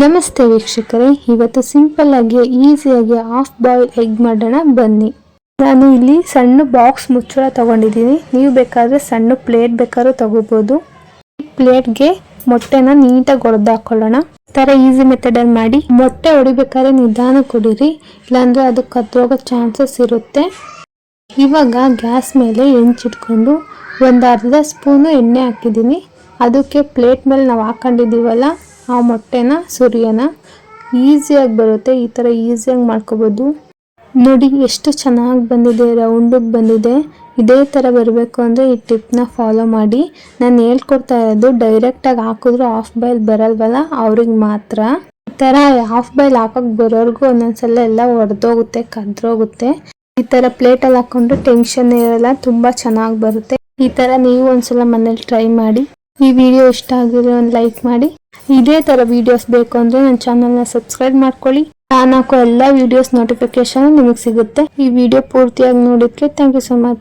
ನಮಸ್ತೆ ವೀಕ್ಷಕರೇ, ಇವತ್ತು ಸಿಂಪಲ್ ಆಗಿ ಈಸಿಯಾಗಿ ಹಾಫ್ ಬಾಯ್ಲ್ ಎಗ್ ಮಾಡೋಣ ಬನ್ನಿ. ನಾನು ಇಲ್ಲಿ ಸಣ್ಣ ಬಾಕ್ಸ್ ಮುಚ್ಚಳ ತಗೊಂಡಿದ್ದೀನಿ. ನೀವು ಬೇಕಾದರೆ ಸಣ್ಣ ಪ್ಲೇಟ್ ಬೇಕಾದ್ರೂ ತಗೋಬಹುದು. ಈ ಪ್ಲೇಟ್ಗೆ ಮೊಟ್ಟೆನ ನೀಟಾಗಿ ಹೊಡೆದು ಹಾಕೊಳ್ಳೋಣ. ತರ ಈಸಿ ಮೆಥಡಲ್ಲಿ ಮಾಡಿ. ಮೊಟ್ಟೆ ಹೊಡಿಬೇಕಾದ್ರೆ ನಿಧಾನ ಕೊಡಿರಿ, ಇಲ್ಲಾಂದ್ರೆ ಅದು ಕತ್ತೋಗೋ ಚಾನ್ಸಸ್ ಇರುತ್ತೆ. ಇವಾಗ ಗ್ಯಾಸ್ ಮೇಲೆ ಹೆಂಚಿಟ್ಕೊಂಡು ಒಂದು ಅರ್ಧ ಸ್ಪೂನು ಎಣ್ಣೆ ಹಾಕಿದ್ದೀನಿ. ಅದಕ್ಕೆ ಪ್ಲೇಟ್ ಮೇಲೆ ನಾವು ಹಾಕೊಂಡಿದ್ದೀವಲ್ಲ ಆ ಮೊಟ್ಟೆನ ಸುರಿಯೋಣ. ಈಸಿಯಾಗಿ ಬರುತ್ತೆ. ಈ ಥರ ಈಸಿಯಾಗಿ ಮಾಡ್ಕೋಬೋದು. ನೋಡಿ ಎಷ್ಟು ಚೆನ್ನಾಗಿ ಬಂದಿದೆ, ರೌಂಡಿಗೆ ಬಂದಿದೆ. ಇದೇ ಥರ ಬರಬೇಕು ಅಂದರೆ ಈ ಟಿಪ್ನ ಫಾಲೋ ಮಾಡಿ. ನಾನು ಹೇಳ್ಕೊಡ್ತಾ ಇರೋದು ಡೈರೆಕ್ಟಾಗಿ ಹಾಕಿದ್ರು ಹಾಫ್ ಬಾಯ್ಲ್ ಬರಲ್ವಲ್ಲ ಅವ್ರಿಗೆ ಮಾತ್ರ. ಈ ಥರ ಹಾಫ್ ಬಾಯ್ಲ್ ಹಾಕೋಕ್ಕೆ ಬರೋರ್ಗೂ ಒಂದೊಂದ್ಸಲ ಎಲ್ಲ ಒಡೆದೋಗುತ್ತೆ, ಕದ್ರೋಗುತ್ತೆ. ಈ ಥರ ಪ್ಲೇಟಲ್ಲಿ ಹಾಕ್ಕೊಂಡು ಟೆನ್ಷನ್ ಇರಲ್ಲ, ತುಂಬ ಚೆನ್ನಾಗಿ ಬರುತ್ತೆ. ಈ ಥರ ನೀವು ಒಂದ್ಸಲ ಮನೇಲಿ ಟ್ರೈ ಮಾಡಿ. ಈ ವಿಡಿಯೋ ಇಷ್ಟ ಆಗಿದ್ರೆ ಒಂದು ಲೈಕ್ ಮಾಡಿ. ಇದೇ ಥರ ವಿಡಿಯೋಸ್ ಬೇಕು ಅಂದರೆ ನನ್ನ ಚಾನಲ್ನ ಸಬ್ಸ್ಕ್ರೈಬ್ ಮಾಡ್ಕೊಳ್ಳಿ. ನಾನು ಹಾಕೋ ಎಲ್ಲ ವಿಡಿಯೋಸ್ ನೋಟಿಫಿಕೇಶನ್ ನಿಮಗೆ ಸಿಗುತ್ತೆ. ಈ ವಿಡಿಯೋ ಪೂರ್ತಿಯಾಗಿ ನೋಡಿದ್ದಕ್ಕೆ ಥ್ಯಾಂಕ್ ಯು ಸೊ ಮಚ್.